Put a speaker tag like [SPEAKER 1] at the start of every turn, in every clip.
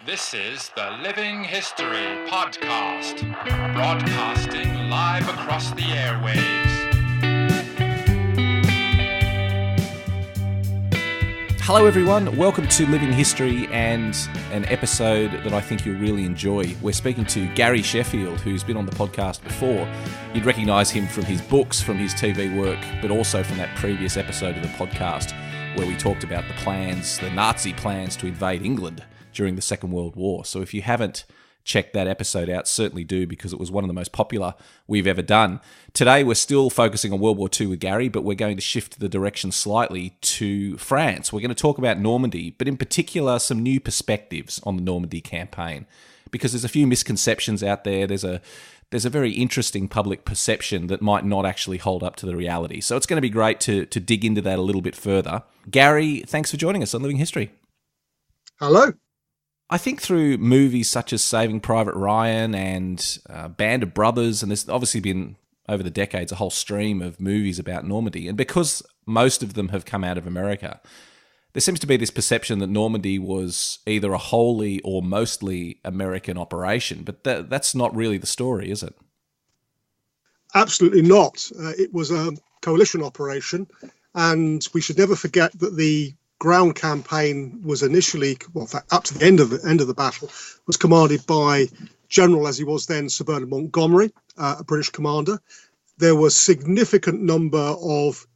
[SPEAKER 1] This is the Living History Podcast, broadcasting live across the airwaves.
[SPEAKER 2] Hello everyone, welcome to Living History and an episode that I think you'll really enjoy. We're speaking to Gary Sheffield, who's been on the podcast before. You'd recognise him from his books, from his TV work, but also from that previous episode of the podcast where we talked about the plans, the Nazi plans to invade England during the Second World War. So if you haven't checked that episode out, certainly do, because it was one of the most popular we've ever done. Today we're still focusing on World War II with Gary, but we're going to shift the direction slightly to France. We're going to talk about Normandy, but in particular some new perspectives on the Normandy campaign, because there's a few misconceptions out there. There's a very interesting public perception that might not actually hold up to the reality. So it's going to be great to dig into that a little bit further. Gary, thanks for joining us on Living History.
[SPEAKER 3] Hello.
[SPEAKER 2] I think through movies such as Saving Private Ryan and Band of Brothers, and there's obviously been, over the decades, a whole stream of movies about Normandy, and because most of them have come out of America, there seems to be this perception that Normandy was either a wholly or mostly American operation, but that's not really the story, is it?
[SPEAKER 3] Absolutely not. It was a coalition operation, and we should never forget that the ground campaign was initially, well, in fact, up to the end of the battle, was commanded by General, as he was then, Sir Bernard Montgomery, a British commander. There was a significant number of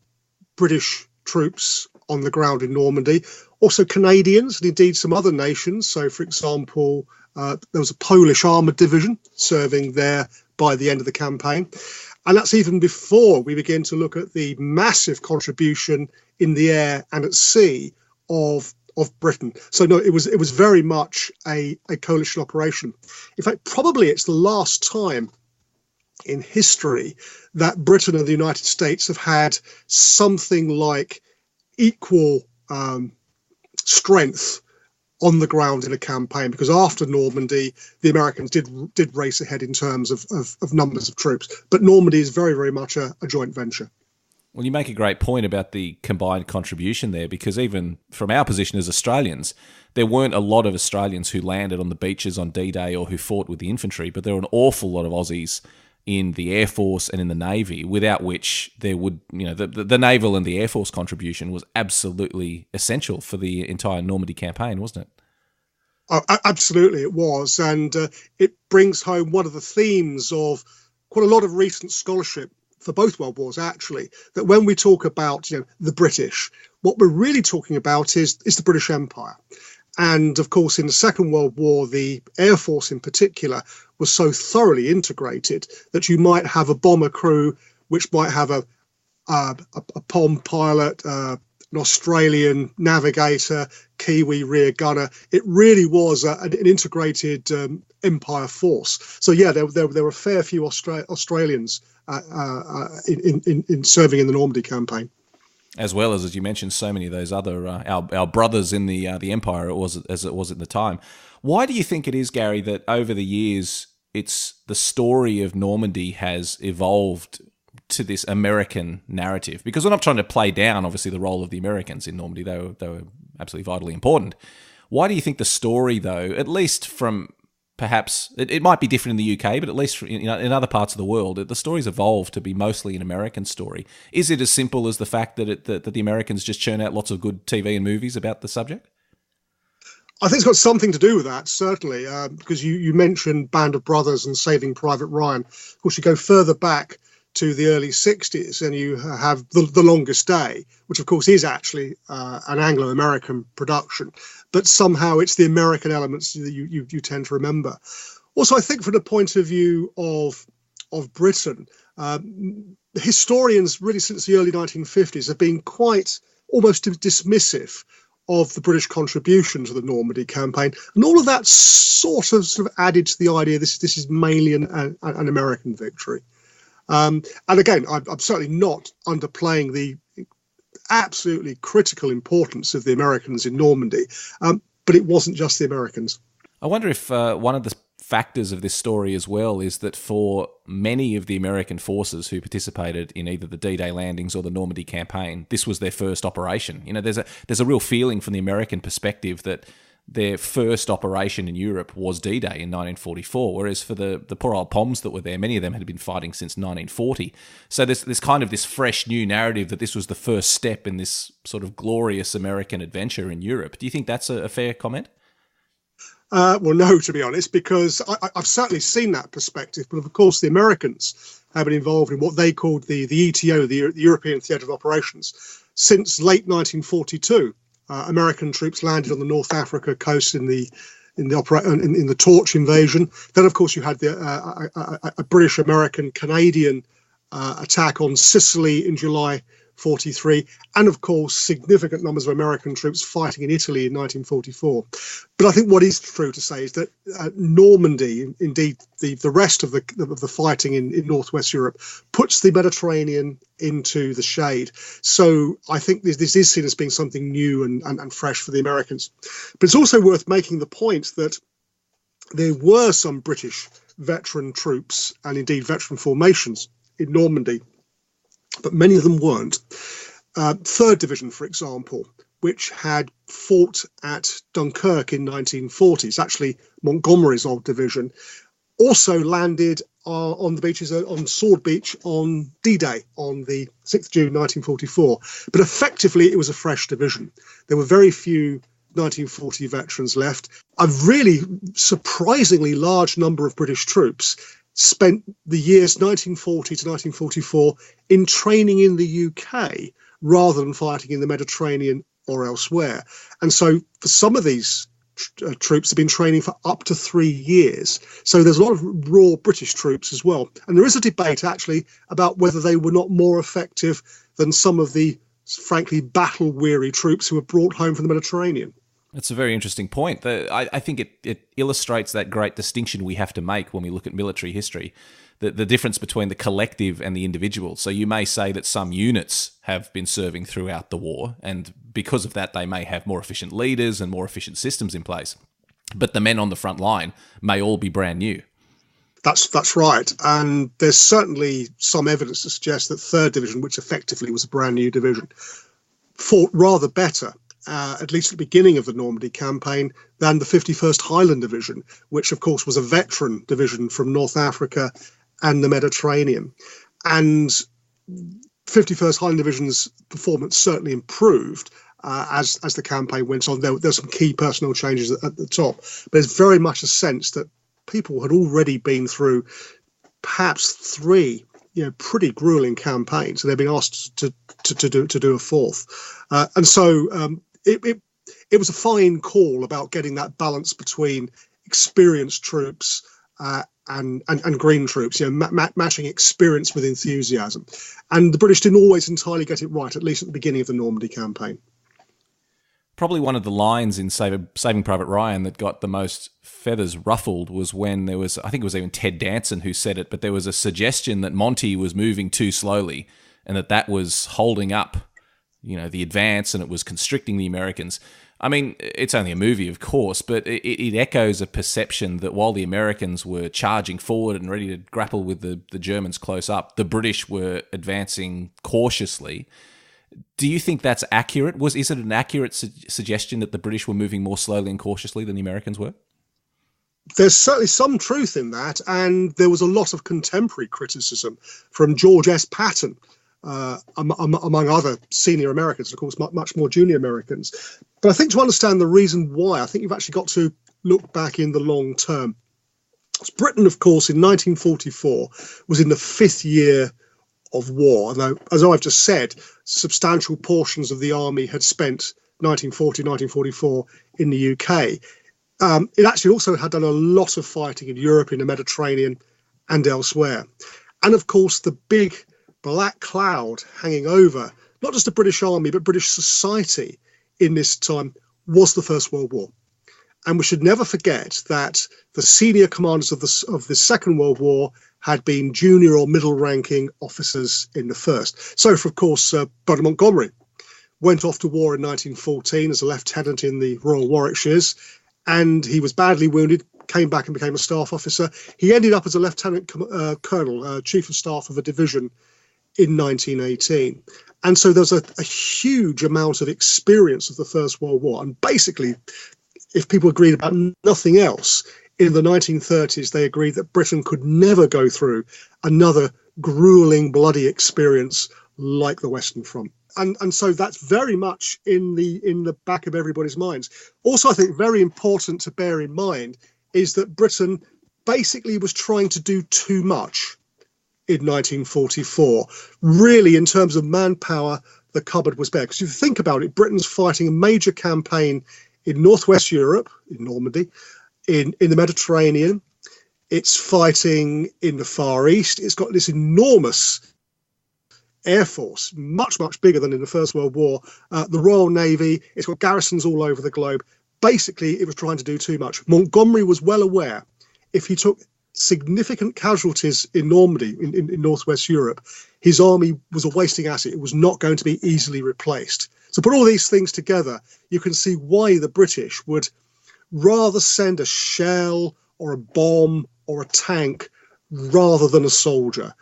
[SPEAKER 3] British troops on the ground in Normandy, also Canadians and indeed some other nations. So, for example, there was a Polish armoured division serving there by the end of the campaign. And that's even before we begin to look at the massive contribution in the air and at sea of Britain. So no, it was very much a coalition operation. In fact, probably it's the last time in history that Britain and the United States have had something like equal strength on the ground in a campaign, because after Normandy, the Americans did race ahead in terms of numbers of troops. But Normandy is very, very much a joint venture.
[SPEAKER 2] Well, you make a great point about the combined contribution there, because even from our position as Australians, there weren't a lot of Australians who landed on the beaches on D-Day or who fought with the infantry, but there were an awful lot of Aussies in the Air Force and in the Navy, without which there would, the naval and the Air Force contribution was absolutely essential for the entire Normandy campaign, wasn't it?
[SPEAKER 3] Oh, absolutely, it was. And it brings home one of the themes of quite a lot of recent scholarship for both World Wars, actually, that when we talk about the British, what we're really talking about is the British Empire. And of course, in the Second World War, the Air Force in particular was so thoroughly integrated that you might have a bomber crew, which might have a POM pilot, an Australian navigator, Kiwi rear gunner. It really was an integrated empire force. So yeah, there were a fair few Australians in serving in the Normandy campaign.
[SPEAKER 2] As well as you mentioned, so many of those other our brothers in the empire, as it was at the time. Why do you think it is, Gary, that over the years it's the story of Normandy has evolved to this American narrative? Because we're not trying to play down, obviously, the role of the Americans in Normandy. They were absolutely vitally important. Why do you think the story, though, at least from perhaps it might be different in the UK, but at least in other parts of the world, the story's evolved to be mostly an American story? Is it as simple as the fact that the Americans just churn out lots of good TV and movies about the subject?
[SPEAKER 3] I think it's got something to do with that, certainly, because you mentioned Band of Brothers and Saving Private Ryan. Of course, you go further back to the early 60s and you have the Longest Day, which of course is actually an Anglo-American production, but somehow it's the American elements that you tend to remember. Also, I think from the point of view of Britain, historians really since the early 1950s have been quite almost dismissive of the British contribution to the Normandy campaign, and all of that sort of added to the idea this is mainly an American victory. And again, I'm certainly not underplaying the absolutely critical importance of the Americans in Normandy, but it wasn't just the Americans.
[SPEAKER 2] I wonder if one of the factors of this story as well is that for many of the American forces who participated in either the D-Day landings or the Normandy campaign, this was their first operation. You know, there's a real feeling from the American perspective that their first operation in Europe was D-Day in 1944, whereas for the poor old Poms that were there, many of them had been fighting since 1940. So there's kind of this fresh new narrative that this was the first step in this sort of glorious American adventure in Europe. Do you think that's a fair comment?
[SPEAKER 3] Well, no, to be honest, because I've certainly seen that perspective. But of course, the Americans have been involved in what they called the ETO, the European Theatre of Operations, since late 1942. American troops landed on the North Africa coast in the Torch invasion. Then, of course, you had a British, American, Canadian attack on Sicily in July 43, and of course significant numbers of American troops fighting in Italy in 1944. But I think what is true to say is that Normandy, indeed the rest of the fighting in Northwest Europe, puts the Mediterranean into the shade. So I think this is seen as being something new and fresh for the Americans. But it's also worth making the point that there were some British veteran troops and indeed veteran formations in Normandy, but many of them weren't. 3rd Division, for example, which had fought at Dunkirk in 1940, it's actually Montgomery's old division, also landed on the beaches on Sword Beach on D-Day on the 6th June 1944. But effectively, it was a fresh division. There were very few 1940 veterans left. A really surprisingly large number of British troops spent the years 1940 to 1944 in training in the UK rather than fighting in the Mediterranean or elsewhere. And so for some of these troops have been training for up to 3 years. So there's a lot of raw British troops as well. And there is a debate actually about whether they were not more effective than some of the frankly battle-weary troops who were brought home from the Mediterranean.
[SPEAKER 2] That's a very interesting point. I think it illustrates that great distinction we have to make when we look at military history, the difference between the collective and the individual. So you may say that some units have been serving throughout the war, and because of that, they may have more efficient leaders and more efficient systems in place. But the men on the front line may all be brand new.
[SPEAKER 3] That's right. And there's certainly some evidence to suggest that 3rd Division, which effectively was a brand new division, fought rather better, at least at the beginning of the Normandy campaign, than the 51st Highland Division, which of course was a veteran division from North Africa and the Mediterranean. And 51st Highland Division's performance certainly improved as the campaign went on. There's some key personnel changes at the top, but there's very much a sense that people had already been through perhaps 3 pretty grueling campaigns, and they've been asked to do a 4th. And so it was a fine call about getting that balance between experienced troops and green troops, matching experience with enthusiasm. And the British didn't always entirely get it right, at least at the beginning of the Normandy campaign.
[SPEAKER 2] Probably one of the lines in Saving Private Ryan that got the most feathers ruffled was when there was, I think it was even Ted Danson who said it, but there was a suggestion that Monty was moving too slowly and that was holding up, the advance, and it was constricting the Americans. I mean, it's only a movie, of course, but it echoes a perception that while the Americans were charging forward and ready to grapple with the Germans close up, the British were advancing cautiously. Do you think that's accurate? Is it an accurate suggestion that the British were moving more slowly and cautiously than the Americans were?
[SPEAKER 3] There's certainly some truth in that, and there was a lot of contemporary criticism from George S. Patton, among other senior Americans, of course, much more junior Americans. But I think to understand the reason why, I think you've actually got to look back in the long term. Britain, of course, in 1944 was in the 5th year of war. And as I've just said, substantial portions of the army had spent 1940, 1944 in the UK. It actually also had done a lot of fighting in Europe, in the Mediterranean and elsewhere. And of course, the big black cloud hanging over not just the British Army, but British society in this time was the First World War. And we should never forget that the senior commanders of the Second World War had been junior or middle-ranking officers in the First. So, of course, Brother Montgomery went off to war in 1914 as a lieutenant in the Royal Warwickshires, and he was badly wounded, came back and became a staff officer. He ended up as a lieutenant colonel, chief of staff of a division in 1918. And so there's a huge amount of experience of the First World War. And basically, if people agreed about nothing else, in the 1930s, they agreed that Britain could never go through another grueling, bloody experience like the Western Front. And so that's very much in the back of everybody's minds. Also, I think very important to bear in mind is that Britain basically was trying to do too much in 1944. Really, in terms of manpower, the cupboard was bare. Because if you think about it, Britain's fighting a major campaign in northwest Europe, in Normandy, in the Mediterranean. It's fighting in the Far East. It's got this enormous air force, much, much bigger than in the First World War. The Royal Navy, it's got garrisons all over the globe. Basically, it was trying to do too much. Montgomery was well aware if he took significant casualties in Normandy, in northwest Europe, his army was a wasting asset. It was not going to be easily replaced. So put all these things together, you can see why the British would rather send a shell or a bomb or a tank rather than a soldier.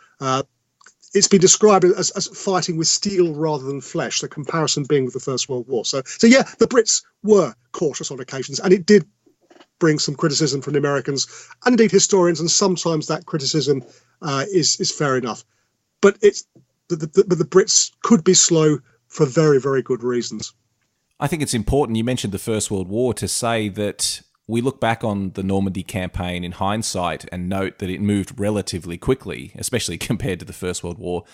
[SPEAKER 3] It's been described as fighting with steel rather than flesh, the comparison being with the First World War. So yeah, the Brits were cautious on occasions, and it did bring some criticism from the Americans and indeed historians, and sometimes that criticism is fair enough. But the Brits could be slow for very, very good reasons.
[SPEAKER 2] I think it's important, you mentioned the First World War, to say that we look back on the Normandy campaign in hindsight and note that it moved relatively quickly, especially compared to the First World War.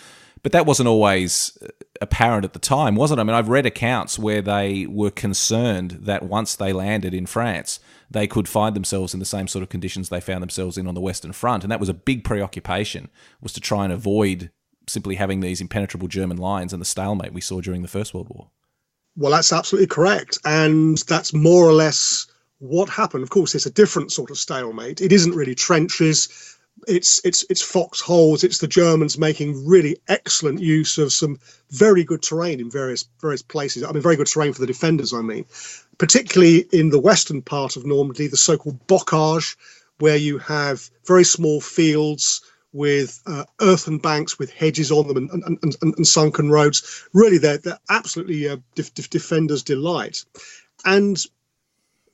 [SPEAKER 2] But that wasn't always apparent at the time, was it? I mean, I've read accounts where they were concerned that once they landed in France, they could find themselves in the same sort of conditions they found themselves in on the Western Front. And that was a big preoccupation, was to try and avoid simply having these impenetrable German lines and the stalemate we saw during the First World War.
[SPEAKER 3] Well, that's absolutely correct. And that's more or less what happened. Of course, it's a different sort of stalemate. It isn't really trenches. It's foxholes. It's the Germans making really excellent use of some very good terrain in various places. I mean, very good terrain for the defenders, I mean. Particularly in the western part of Normandy, the so-called bocage, where you have very small fields with earthen banks with hedges on them and sunken roads. Really, they're absolutely defenders' delight. And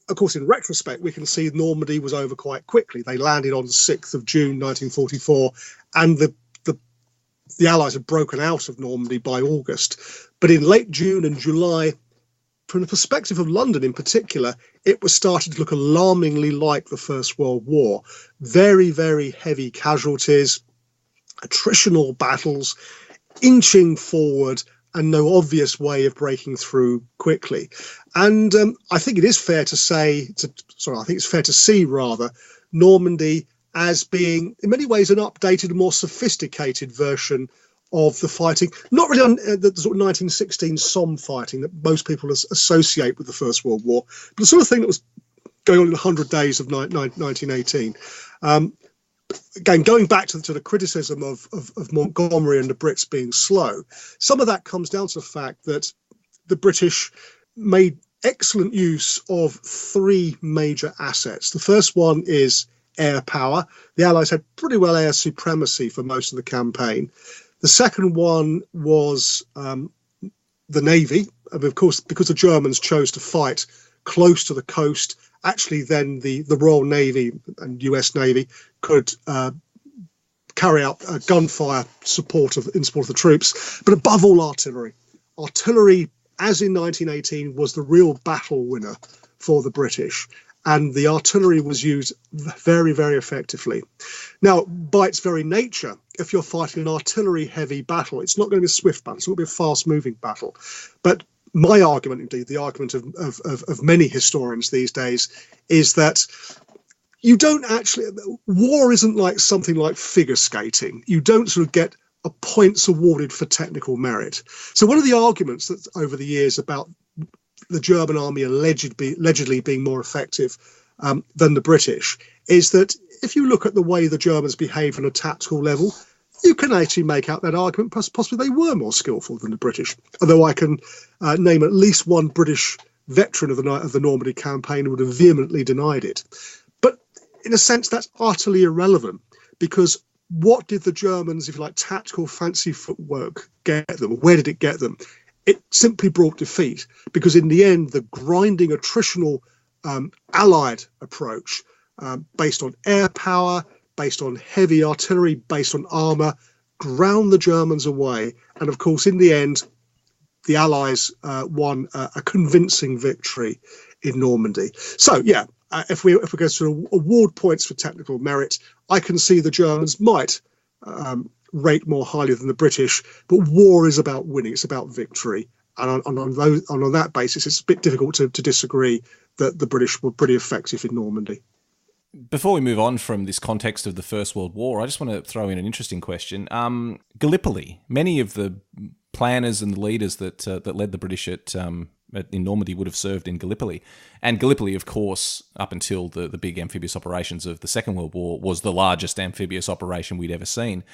[SPEAKER 3] of course, in retrospect, we can see Normandy was over quite quickly. They landed on the 6th of June, 1944, and the Allies had broken out of Normandy by August. But in late June and July, from the perspective of London in particular, it was starting to look alarmingly like the First World War. Very, very heavy casualties, attritional battles, inching forward, and no obvious way of breaking through quickly. And I think it is fair to say, I think it's fair to see rather, Normandy as being in many ways an updated, more sophisticated version of the fighting, not really on the sort of 1916 Somme fighting that most people associate with the First World War, but the sort of thing that was going on in the 100 days of 1918. Again, going back to the criticism of Montgomery and the Brits being slow, some of that comes down to the fact that the British made excellent use of three major assets. The first one is air power. The Allies had pretty well air supremacy for most of the campaign. The second one was the Navy. And of course, because the Germans chose to fight close to the coast, actually then the Royal Navy and US Navy could carry out gunfire in support of the troops. But above all, artillery. Artillery, as in 1918, was the real battle winner for the British. And the artillery was used very, very effectively. Now, by its very nature, if you're fighting an artillery-heavy battle, it's not going to be a swift battle. It's not going to be a fast-moving battle. But my argument, indeed, the argument of many historians these days, is that you don't actually... War isn't like something like figure skating. You don't sort of get points awarded for technical merit. So one of the arguments that over the years about the German army allegedly being more effective than the British is that if you look at the way the Germans behave on a tactical level, you can actually make out that argument. Possibly they were more skillful than the British. Although I can name at least one British veteran of the Normandy campaign who would have vehemently denied it. But in a sense, that's utterly irrelevant, because what did the Germans, if you like, tactical fancy footwork get them? Where did it get them? It simply brought defeat, because in the end, the grinding, attritional Allied approach, based on air power, based on heavy artillery, based on armour, ground the Germans away. And of course, in the end, the Allies won a convincing victory in Normandy. So, yeah, if we go to award points for technical merit, I can see the Germans might rate more highly than the British, but war is about winning, it's about victory. And on that basis, it's a bit difficult to disagree that the British were pretty effective in Normandy.
[SPEAKER 2] Before we move on from this context of the First World War, I just want to throw in an interesting question. Gallipoli, many of the planners and the leaders that led the British in Normandy would have served in Gallipoli. And Gallipoli, of course, up until the big amphibious operations of the Second World War, was the largest amphibious operation we'd ever seen.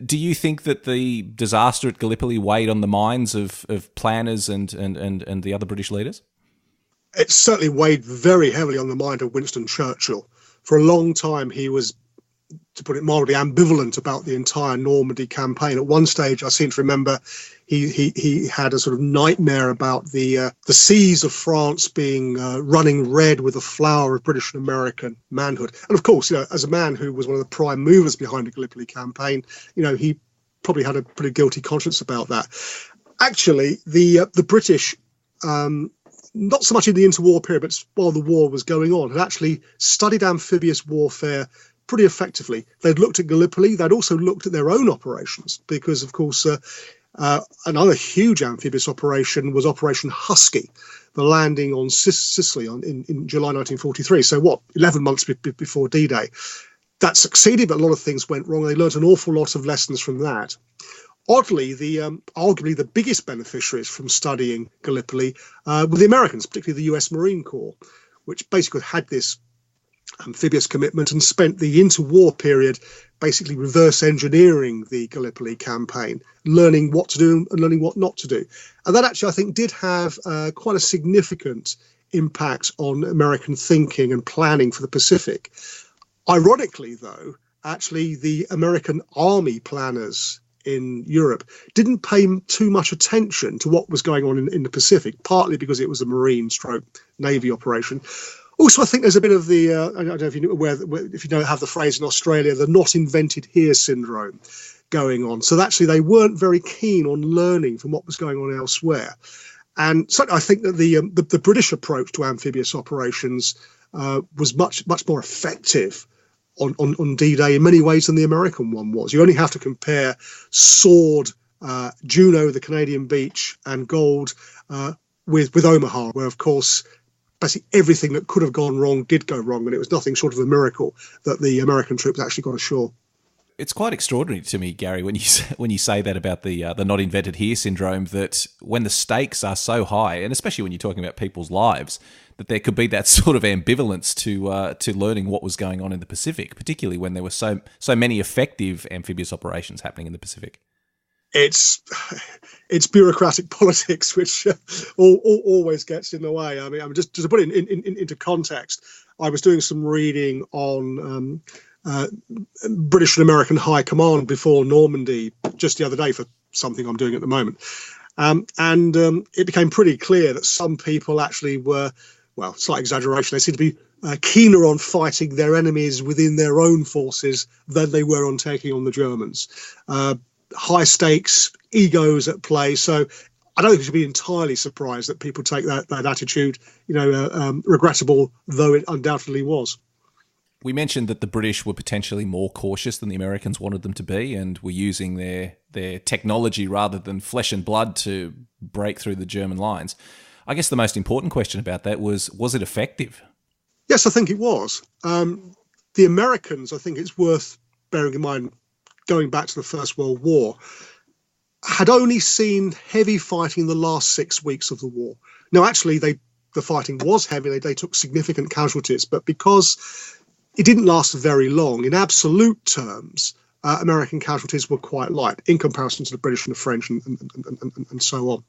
[SPEAKER 2] Do you think that the disaster at Gallipoli weighed on the minds of planners and the other British leaders?
[SPEAKER 3] It certainly weighed very heavily on the mind of Winston Churchill. For a long time, he was, to put it mildly, ambivalent about the entire Normandy campaign. At one stage, I seem to remember he had a sort of nightmare about the seas of France being running red with the flower of British and American manhood. And of course, as a man who was one of the prime movers behind the Gallipoli campaign, he probably had a pretty guilty conscience about that. Actually, the British, not so much in the interwar period, but while the war was going on, had actually studied amphibious warfare pretty effectively. They'd looked at Gallipoli. They'd also looked at their own operations, because, of course, another huge amphibious operation was Operation Husky, the landing on Sicily in July 1943. So 11 months before D-Day. That succeeded, but a lot of things went wrong. They learned an awful lot of lessons from that. Oddly, arguably the biggest beneficiaries from studying Gallipoli were the Americans, particularly the US Marine Corps, which basically had this amphibious commitment and spent the interwar period basically reverse engineering the Gallipoli campaign, learning what to do and learning what not to do. And that actually, I think, did have quite a significant impact on American thinking and planning for the Pacific. Ironically, though, actually the American Army planners in Europe didn't pay too much attention to what was going on in the Pacific, partly because it was a Marine/Navy operation. Also, I think there's a bit of the, I don't know if you're aware, if you don't have the phrase in Australia, the not invented here syndrome going on. So actually they weren't very keen on learning from what was going on elsewhere. And so I think that the British approach to amphibious operations was much more effective on D-Day in many ways than the American one was. You only have to compare Sword, Juno, the Canadian beach, and Gold with Omaha, where, of course, basically everything that could have gone wrong did go wrong, and it was nothing short of a miracle that the American troops actually got ashore.
[SPEAKER 2] It's quite extraordinary to me, Gary, when you say that about the not invented here syndrome, that when the stakes are so high, and especially when you're talking about people's lives, that there could be that sort of ambivalence to learning what was going on in the Pacific, particularly when there were so many effective amphibious operations happening in the Pacific. It's
[SPEAKER 3] bureaucratic politics, which always gets in the way. I mean, just to put it into context, I was doing some reading on British and American High Command before Normandy just the other day for something I'm doing at the moment. And it became pretty clear that some people actually were, well, slight exaggeration, they seem to be keener on fighting their enemies within their own forces than they were on taking on the Germans. High stakes, egos at play. So I don't think we should be entirely surprised that people take that attitude, regrettable though it undoubtedly was.
[SPEAKER 2] We mentioned that the British were potentially more cautious than the Americans wanted them to be, and were using their technology rather than flesh and blood to break through the German lines. I guess the most important question about that was it effective?
[SPEAKER 3] Yes, I think it was. The Americans, I think it's worth bearing in mind, going back to the First World War, had only seen heavy fighting in the last 6 weeks of the war. Now, actually, the fighting was heavy. They took significant casualties, but because it didn't last very long, in absolute terms, American casualties were quite light in comparison to the British and the French and so on.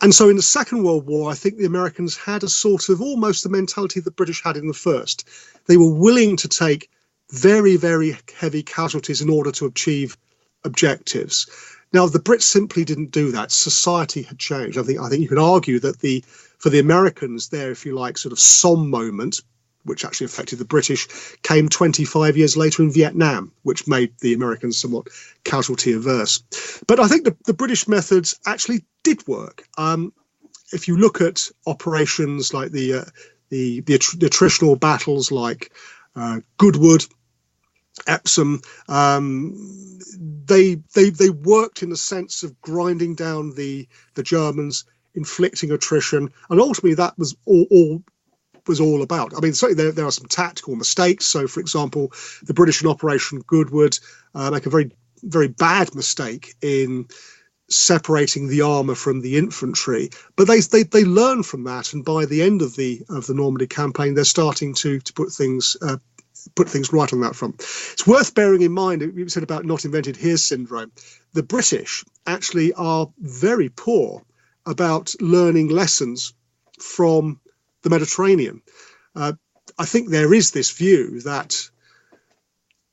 [SPEAKER 3] And so in the Second World War, I think the Americans had a sort of almost the mentality the British had in the First. They were willing to take very, very heavy casualties in order to achieve objectives. Now, the Brits simply didn't do that. Society had changed. I think you can argue that for the Americans, their, if you like, sort of Somme moment, which actually affected the British, came 25 years later in Vietnam, which made the Americans somewhat casualty averse. But I think the British methods actually did work. If you look at operations like the attritional battles like Goodwood, Epsom, they worked in the sense of grinding down the Germans, inflicting attrition, and ultimately that was all about. I mean, certainly there are some tactical mistakes. So, for example, the British in Operation Goodwood make a very, very bad mistake in separating the armour from the infantry, but they learn from that, and by the end of the Normandy campaign, they're starting to put things right on that front. It's worth bearing in mind, you said about not invented here syndrome. The British actually are very poor about learning lessons from the Mediterranean. I think there is this view that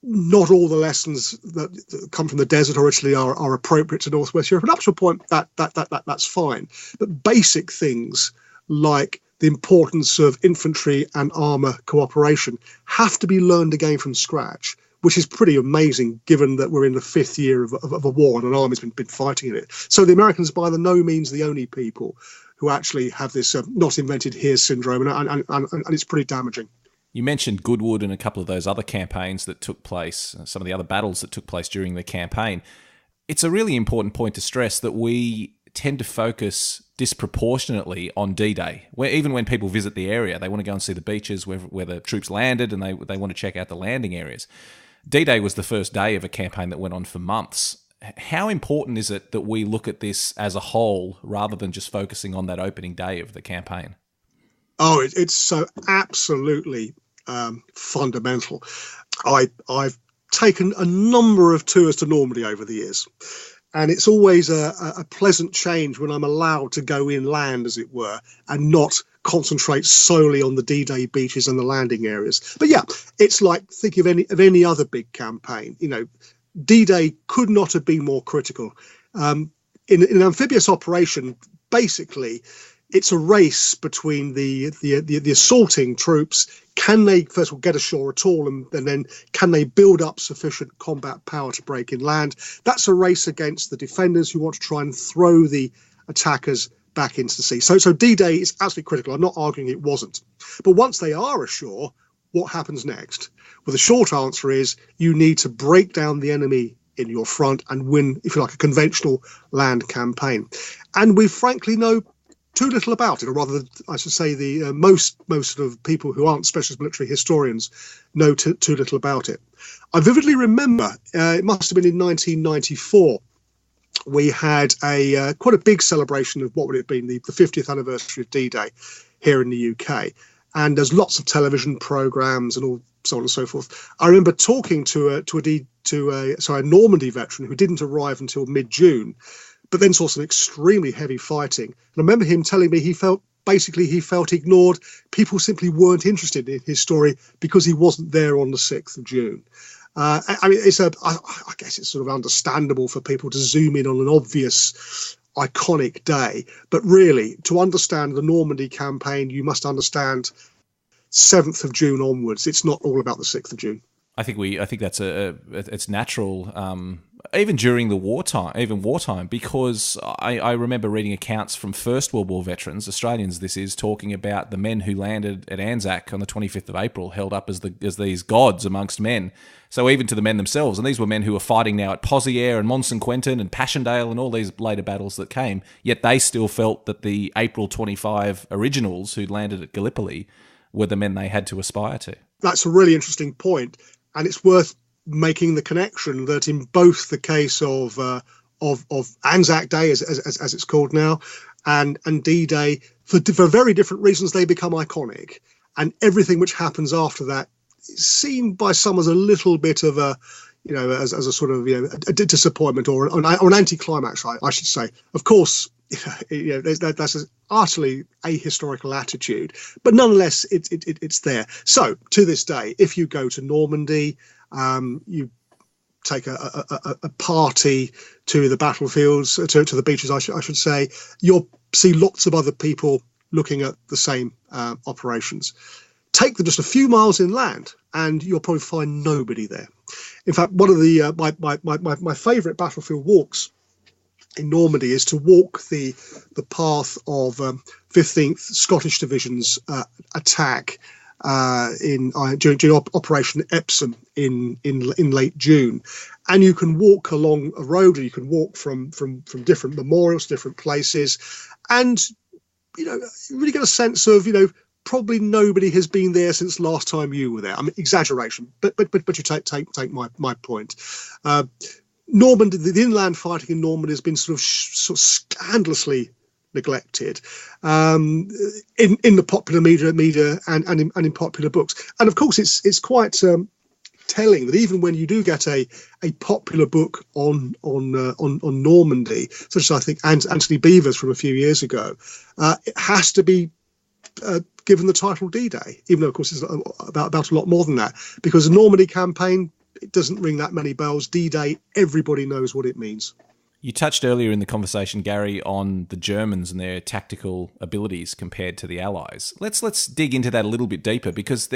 [SPEAKER 3] not all the lessons that come from the desert or Italy are appropriate to Northwest Europe. And up to a point, that's fine. But basic things like the importance of infantry and armour cooperation have to be learned again from scratch, which is pretty amazing given that we're in the fifth year of a war and an army's been fighting in it. So the Americans, by no means the only people who actually have this not invented here syndrome, and it's pretty damaging.
[SPEAKER 2] You mentioned Goodwood and a couple of those other campaigns that took place, some of the other battles that took place during the campaign. It's a really important point to stress that we tend to focus disproportionately on D-Day. Even when people visit the area, they want to go and see the beaches where the troops landed, and they want to check out the landing areas. D-Day was the first day of a campaign that went on for months. How important is it that we look at this as a whole rather than just focusing on that opening day of the campaign?
[SPEAKER 3] Oh, it's so absolutely fundamental. I've taken a number of tours to Normandy over the years, and it's always a pleasant change when I'm allowed to go inland, as it were, and not concentrate solely on the D-Day beaches and the landing areas. But yeah, it's like thinking of any other big campaign. You know, D-Day could not have been more critical. In an amphibious operation, basically, it's a race between the assaulting troops. Can they, first of all, get ashore at all? And then can they build up sufficient combat power to break inland? That's a race against the defenders who want to try and throw the attackers back into the sea. So D-Day is absolutely critical. I'm not arguing it wasn't. But once they are ashore, what happens next? Well, the short answer is you need to break down the enemy in your front and win, if you like, a conventional land campaign. And we frankly know too little about it, or rather, I should say, the most sort of people who aren't specialist military historians know too little about it. I vividly remember, it must have been in 1994, we had quite a big celebration of what would have been the 50th anniversary of D-Day here in the UK. And there's lots of television programs and all so on and so forth. I remember talking to a Normandy veteran who didn't arrive until mid-June, but then saw some extremely heavy fighting. And I remember him telling me he felt ignored. People simply weren't interested in his story because he wasn't there on the 6th of June. I mean, I guess it's sort of understandable for people to zoom in on an obvious iconic day, but really, to understand the Normandy campaign, you must understand 7th of June onwards. It's not all about the 6th of June.
[SPEAKER 2] I think that's it's natural, even during the wartime, because I remember reading accounts from First World War veterans, Australians this is, talking about the men who landed at Anzac on the 25th of April, held up as these gods amongst men. So even to the men themselves, and these were men who were fighting now at Pozieres and Mont St Quentin and Passchendaele and all these later battles that came, yet they still felt that the April 25 originals who landed at Gallipoli were the men they had to aspire to. That's
[SPEAKER 3] a really interesting point. And it's worth making the connection that in both the case of Anzac Day, as it's called now, and D-Day, for very different reasons, they become iconic. And everything which happens after that is seen by some as a little bit of a, as a sort of a disappointment or an anticlimax, I should say. Of course, that's an utterly ahistorical attitude, but nonetheless, it's there. So to this day, if you go to Normandy, you take a party to the battlefields, to the beaches, I should say, you'll see lots of other people looking at the same operations. Take them just a few miles inland, and you'll probably find nobody there. In fact, one of the my favourite battlefield walks in Normandy is to walk the path of 15th Scottish Division's attack during Operation Epsom in late June, and you can walk along a road, and you can walk from different memorials, different places, and you really get a sense of probably nobody has been there since last time you were there. I mean, exaggeration, but you take my point. Normandy, the inland fighting in Normandy has been sort of scandalously neglected in the popular media and in popular books. And of course, it's quite telling that even when you do get a popular book on Normandy, such as I think Anthony Beevor's from a few years ago, it has to be given the title D-Day, even though of course it's about a lot more than that, because the Normandy campaign, it doesn't ring that many bells. D-Day, everybody knows what it means.
[SPEAKER 2] You touched earlier in the conversation, Gary, on the Germans and their tactical abilities compared to the Allies. Let's dig into that a little bit deeper, because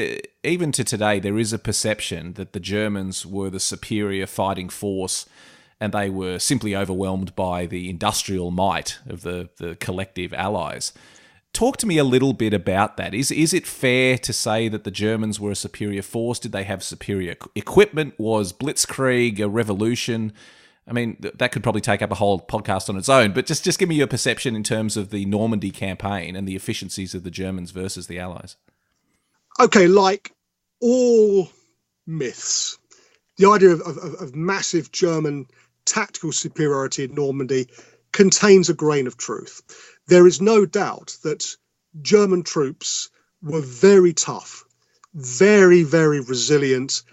[SPEAKER 2] even to today, there is a perception that the Germans were the superior fighting force and they were simply overwhelmed by the industrial might of the collective Allies. Talk to me a little bit about that. Is it fair to say that the Germans were a superior force? Did they have superior equipment? Was Blitzkrieg a revolution? I mean, that could probably take up a whole podcast on its own, but just give me your perception in terms of the Normandy campaign and the efficiencies of the Germans versus the Allies.
[SPEAKER 3] Okay, like all myths, the idea of massive German tactical superiority in Normandy contains a grain of truth. There is no doubt that German troops were very tough, very, very resilient,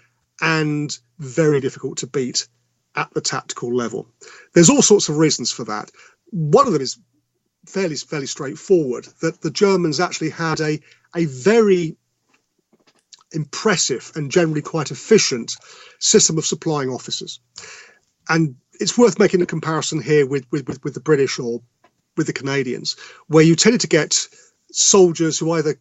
[SPEAKER 3] and very difficult to beat at the tactical level. There's all sorts of reasons for that. One of them is fairly straightforward, that the Germans actually had a very impressive and generally quite efficient system of supplying officers. And it's worth making a comparison here with the British or with the Canadians, where you tended to get soldiers who either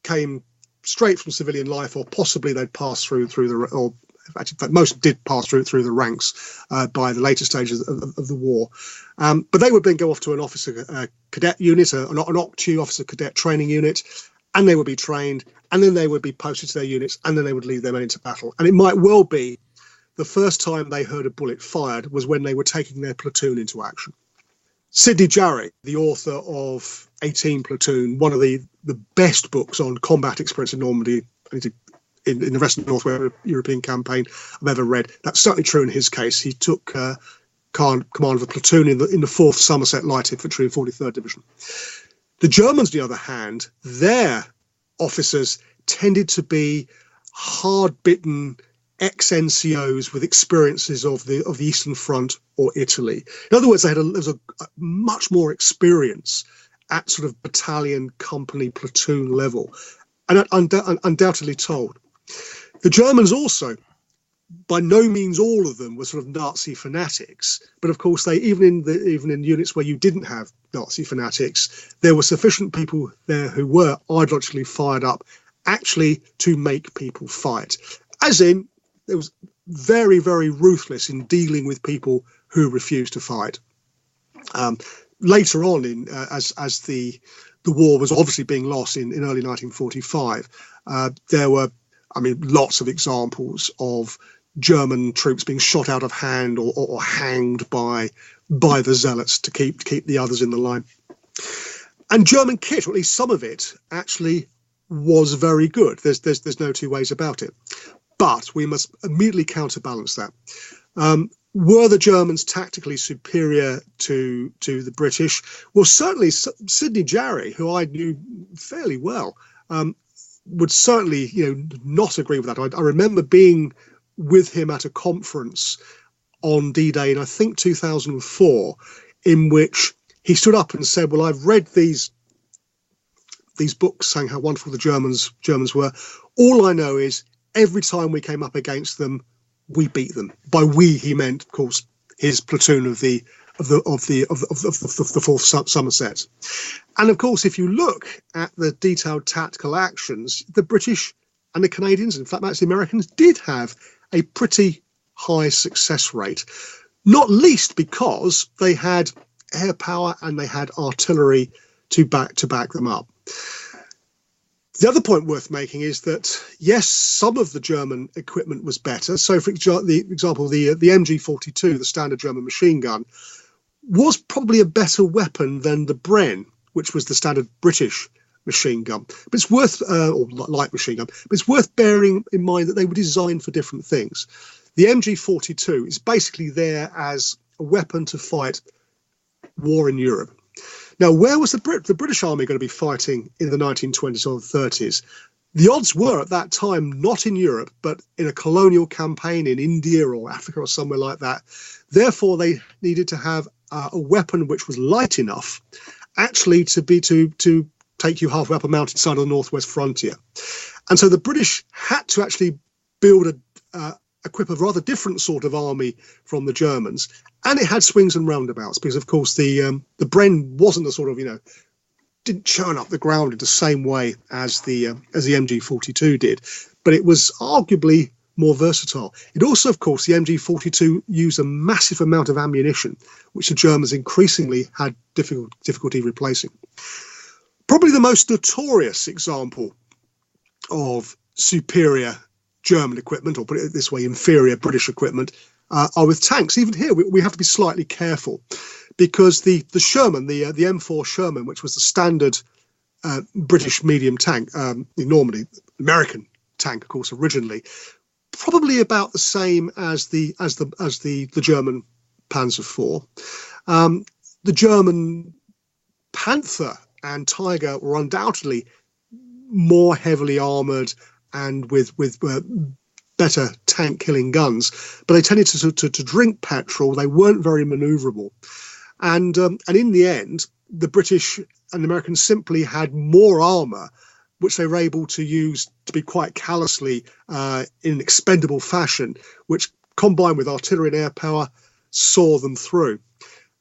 [SPEAKER 3] came straight from civilian life, or possibly they'd passed through or actually, in fact, most did pass through the ranks by the later stages of the war. But they would then go off to an officer cadet unit, an OCTU, officer cadet training unit, and they would be trained, and then they would be posted to their units, and then they would lead them into battle. And it might well be the first time they heard a bullet fired was when they were taking their platoon into action. Sidney Jarry, the author of 18 Platoon, one of the best books on combat experience in Normandy, in the rest of the North European campaign I've ever read. That's certainly true in his case. He took command of a platoon in the 4th Somerset Light Infantry and 43rd Division. The Germans, on the other hand, their officers tended to be hard-bitten ex-NCOs with experiences of the Eastern Front or Italy. In other words, there was a much more experience at sort of battalion, company, platoon level, and undoubtedly told. The Germans also, by no means all of them, were sort of Nazi fanatics, but of course they even in units where you didn't have Nazi fanatics, there were sufficient people there who were ideologically fired up, actually to make people fight. As in, it was very, very ruthless in dealing with people who refused to fight. Later on, as the war was obviously being lost in early 1945, there were, lots of examples of German troops being shot out of hand or hanged by the zealots to keep the others in the line. And German kit, or at least some of it, actually was very good. There's no two ways about it. But we must immediately counterbalance that. Were the Germans tactically superior to the British? Well, certainly Sidney Jarry, who I knew fairly well, would certainly not agree with that. I remember being with him at a conference on D-Day in, I think, 2004, in which he stood up and said, well, I've read these books saying how wonderful the Germans were. All I know is every time we came up against them, we beat them. By we, he meant, of course, his platoon of the 4th Somerset. And of course, if you look at the detailed tactical actions, the British and the Canadians, in fact, that's the Americans, did have a pretty high success rate, not least because they had air power and they had artillery to back them up. The other point worth making is that, yes, some of the German equipment was better. So, for example, the MG42, the standard German machine gun, was probably a better weapon than the Bren, which was the standard British machine gun. But it's worth, or light machine gun, but it's worth bearing in mind that they were designed for different things. The MG42 is basically there as a weapon to fight war in Europe. Now, where was the British Army going to be fighting in the 1920s or 30s? The odds were at that time not in Europe, but in a colonial campaign in India or Africa or somewhere like that. Therefore, they needed to have a weapon which was light enough actually to take you halfway up a mountainside on the northwest frontier. And so the British had to actually equip a rather different sort of army from the Germans, and it had swings and roundabouts because, of course, the Bren wasn't the sort of, didn't churn up the ground in the same way as the MG42 did, but it was arguably more versatile. It also, of course, the MG42 used a massive amount of ammunition, which the Germans increasingly had difficulty replacing. Probably the most notorious example of superior German equipment, or put it this way, inferior British equipment, are with tanks. Even here, we have to be slightly careful because the Sherman, the M4 Sherman, which was the standard British medium tank, in Normandy, American tank, of course, originally, probably about the same as the German Panzer IV. The German Panther and Tiger were undoubtedly more heavily armoured and with better tank killing guns, but they tended to drink petrol. They weren't very manoeuvrable, and in the end, the British and the Americans simply had more armour, which they were able to use to be quite callously in an expendable fashion, which combined with artillery and air power saw them through.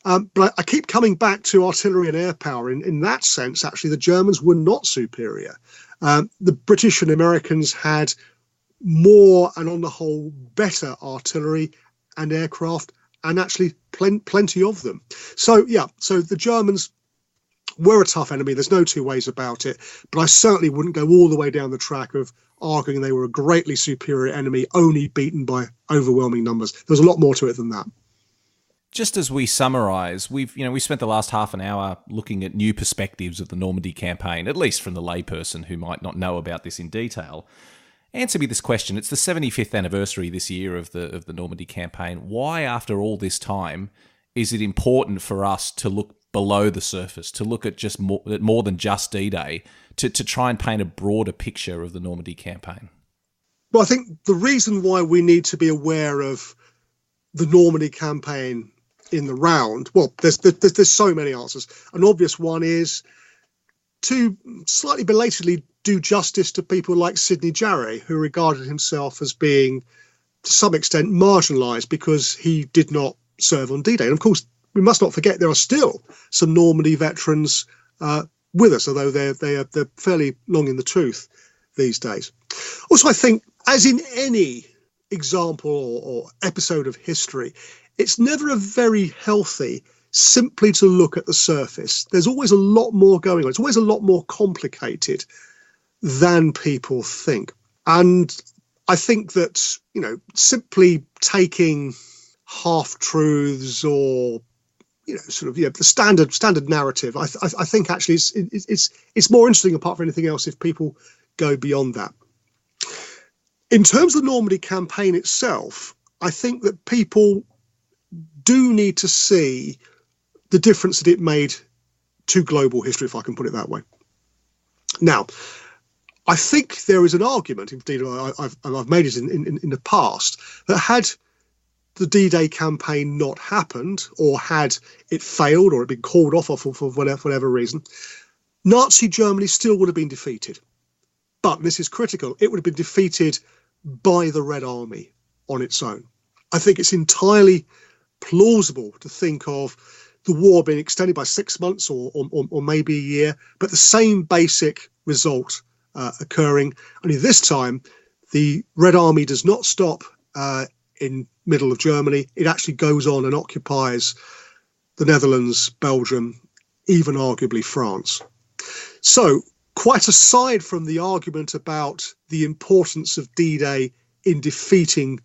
[SPEAKER 3] But I keep coming back to artillery and air power. In that sense, actually, the Germans were not superior. The British and Americans had more and on the whole better artillery and aircraft, and actually plenty of them. So the Germans were a tough enemy. There's no two ways about it. But I certainly wouldn't go all the way down the track of arguing they were a greatly superior enemy, only beaten by overwhelming numbers. There's a lot more to it than that.
[SPEAKER 2] Just as we summarise, we spent the last half an hour looking at new perspectives of the Normandy campaign, at least from the layperson who might not know about this in detail. Answer me this question. It's the 75th anniversary this year of the Normandy campaign. Why, after all this time, is it important for us to look below the surface, to look at just more than just D-Day, to try and paint a broader picture of the Normandy campaign?
[SPEAKER 3] Well, I think the reason why we need to be aware of the Normandy campaign in the round, well, there's so many answers. An obvious one is to slightly belatedly do justice to people like Sidney Jarry, who regarded himself as being, to some extent, marginalised because he did not serve on D-Day. And of course, we must not forget there are still some Normandy veterans with us, although they're fairly long in the tooth these days. Also, I think, as in any example or episode of history, it's never a very healthy simply to look at the surface. There's always a lot more going on. It's always a lot more complicated than people think. And I think that, simply taking half-truths or, the standard narrative, I think actually it's more interesting apart from anything else if people go beyond that. In terms of the Normandy campaign itself, I think that people do need to see the difference that it made to global history, if I can put it that way. Now, I think there is an argument, indeed I've made it in the past, that had the D-Day campaign not happened, or had it failed, or it been called off for whatever reason, Nazi Germany still would have been defeated. But, and this is critical, it would have been defeated by the Red Army on its own. I think it's entirely plausible to think of the war being extended by 6 months or maybe a year, but the same basic result occurring. Only this time, the Red Army does not stop in middle of Germany. It actually goes on and occupies the Netherlands, Belgium, even arguably France. So, quite aside from the argument about the importance of D-Day in defeating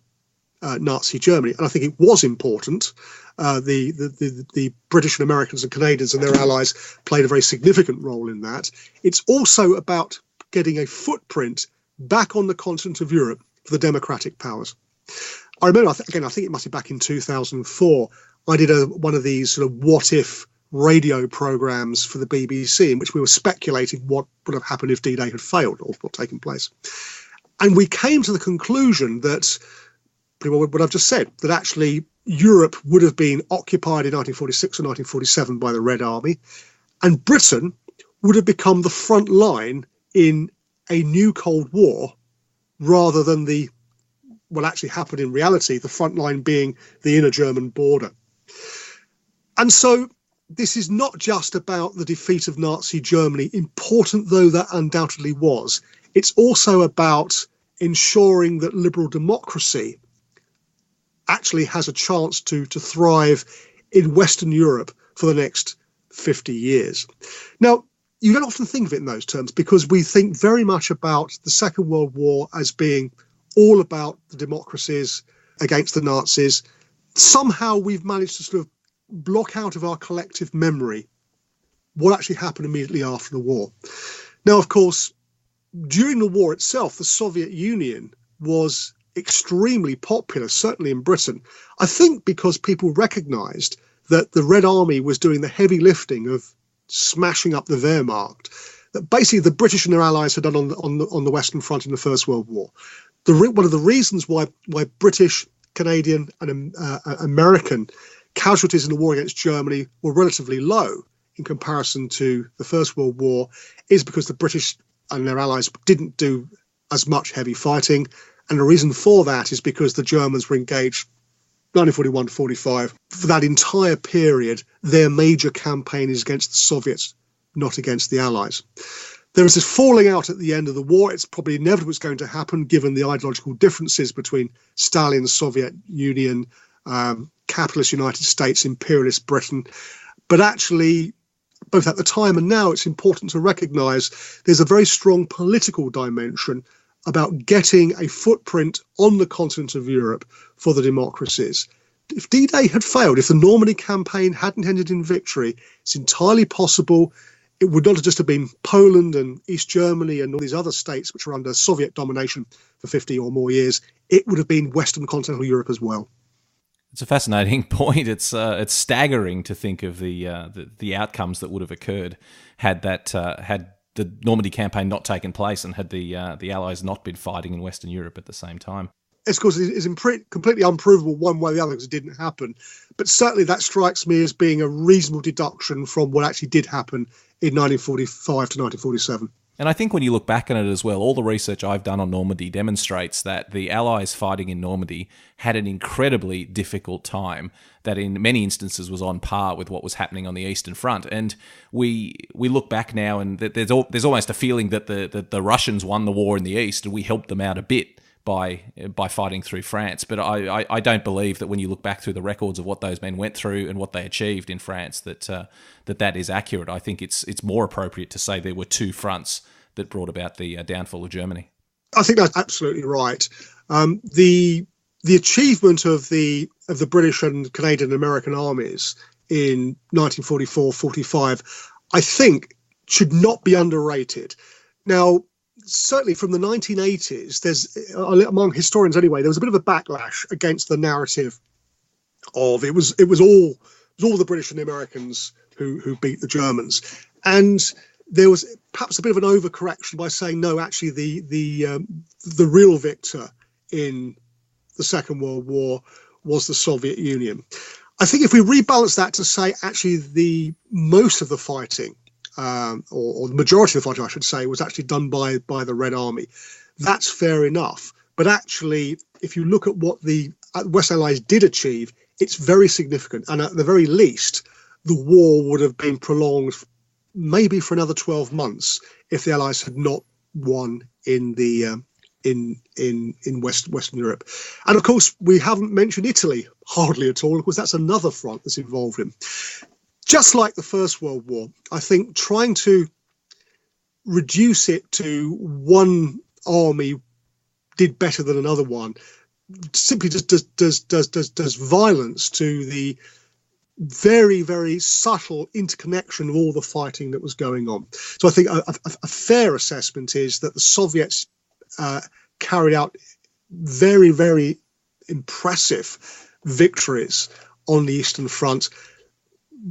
[SPEAKER 3] Nazi Germany, and I think it was important, the British and Americans and Canadians and their allies played a very significant role in that. It's also about getting a footprint back on the continent of Europe for the democratic powers. I remember, I think it must be back in 2004, I did one of these sort of what-if radio programs for the BBC in which we were speculating what would have happened if D-Day had failed or not taken place. And we came to the conclusion that, pretty well what I've just said, that actually Europe would have been occupied in 1946 or 1947 by the Red Army, and Britain would have become the front line in a new Cold War rather than what actually happened in reality, the front line being the inner German border. And so this is not just about the defeat of Nazi Germany, important though that undoubtedly was. It's also about ensuring that liberal democracy actually has a chance to thrive in Western Europe for the next 50 years. Now, you don't often think of it in those terms because we think very much about the Second World War as being all about the democracies against the Nazis. Somehow we've managed to sort of block out of our collective memory what actually happened immediately after the war. Now, of course, during the war itself, the Soviet Union was extremely popular, certainly in Britain. I think because people recognised that the Red Army was doing the heavy lifting of smashing up the Wehrmacht, that basically the British and their allies had done on the Western Front in the First World War. One of the reasons why British, Canadian and American casualties in the war against Germany were relatively low in comparison to the First World War is because the British and their allies didn't do as much heavy fighting. And the reason for that is because the Germans were engaged 1941 to 45. For that entire period, their major campaign is against the Soviets, not against the Allies. There is this falling out at the end of the war. It's probably inevitable it's going to happen given the ideological differences between Stalin, Soviet Union, capitalist United States, imperialist Britain. But actually, both at the time and now, it's important to recognise there's a very strong political dimension about getting a footprint on the continent of Europe for the democracies. If D-Day had failed, if the Normandy campaign hadn't ended in victory, it's entirely possible it would not have just have been Poland and East Germany and all these other states which were under Soviet domination for 50 or more years. It would have been Western continental Europe as well.
[SPEAKER 2] It's a fascinating point. It's staggering to think of the outcomes that would have occurred had the Normandy campaign not taken place and had the Allies not been fighting in Western Europe at the same time.
[SPEAKER 3] Of course, it's completely unprovable one way or the other because it didn't happen. But certainly that strikes me as being a reasonable deduction from what actually did happen in 1945 to 1947.
[SPEAKER 2] And I think when you look back on it as well, all the research I've done on Normandy demonstrates that the Allies fighting in Normandy had an incredibly difficult time that in many instances was on par with what was happening on the Eastern Front. And we look back now and there's almost a feeling that the Russians won the war in the East and we helped them out a bit by fighting through France. But I don't believe that when you look back through the records of what those men went through and what they achieved in France, that is accurate. I think it's more appropriate to say there were two fronts that brought about the downfall of Germany.
[SPEAKER 3] I think that's absolutely right. The achievement of the British and Canadian and American armies in 1944-45, I think, should not be underrated. Now, certainly from the 1980s, there's among historians anyway, there was a bit of a backlash against the narrative of it was all the British and the Americans who beat the Germans, and there was perhaps a bit of an overcorrection by saying, no, actually the real victor in the Second World War was the Soviet Union. I think if we rebalance that to say actually the most of the fighting, or the majority of the fighting, I should say, was actually done by the Red Army, that's fair enough. But actually, if you look at what the Western Allies did achieve, it's very significant. And at the very least, the war would have been prolonged maybe for another 12 months if the Allies had not won in the in Western Europe. And of course, we haven't mentioned Italy hardly at all, because that's another front that's involved in. Just like the First World War, I think trying to reduce it to one army did better than another one simply just does violence to the very, very subtle interconnection of all the fighting that was going on. So I think a fair assessment is that the Soviets carried out very, very impressive victories on the Eastern Front,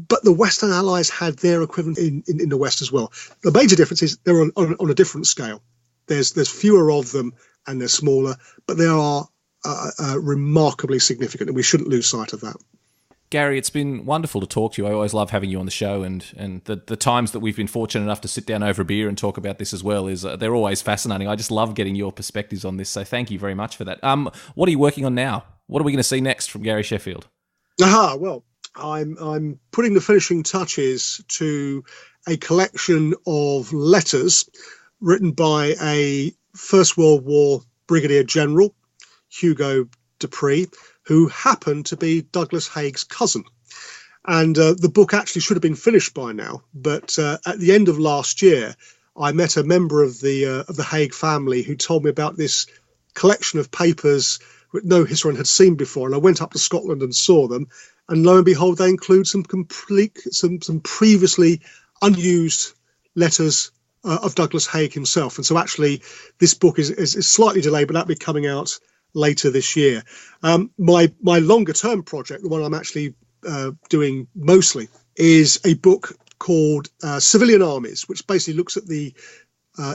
[SPEAKER 3] but the Western Allies had their equivalent in the West as well. The major difference is they're on a different scale. There's fewer of them and they're smaller, but they are remarkably significant, and we shouldn't lose sight of that.
[SPEAKER 2] Gary, it's been wonderful to talk to you. I always love having you on the show, and the times that we've been fortunate enough to sit down over a beer and talk about this as well is they're always fascinating. I just love getting your perspectives on this, so thank you very much for that. What are you working on now? What are we going to see next from Gary Sheffield?
[SPEAKER 3] Well, I'm putting the finishing touches to a collection of letters written by a First World War Brigadier General, Hugo Dupree, who happened to be Douglas Haig's cousin. And the book actually should have been finished by now, but at the end of last year, I met a member of the Haig family who told me about this collection of papers that no historian had seen before. And I went up to Scotland and saw them, and lo and behold, they include some previously unused letters of Douglas Haig himself. And so actually, this book is slightly delayed, but that'll be coming out later this year. My longer term project, the one I'm actually doing mostly, is a book called Civilian Armies, which basically looks at the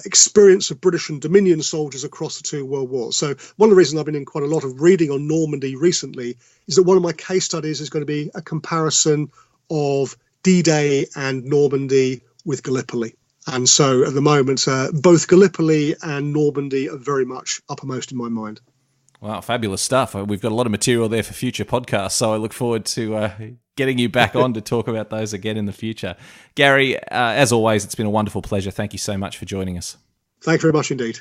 [SPEAKER 3] experience of British and Dominion soldiers across the two world wars. So one of the reasons I've been in quite a lot of reading on Normandy recently is that one of my case studies is going to be a comparison of DDay and Normandy with Gallipoli. And so at the moment, both Gallipoli and Normandy are very much uppermost in my mind.
[SPEAKER 2] Wow, fabulous stuff. We've got a lot of material there for future podcasts, so I look forward to getting you back on to talk about those again in the future. Gary, as always, it's been a wonderful pleasure. Thank you so much for joining us.
[SPEAKER 3] Thank you very much indeed.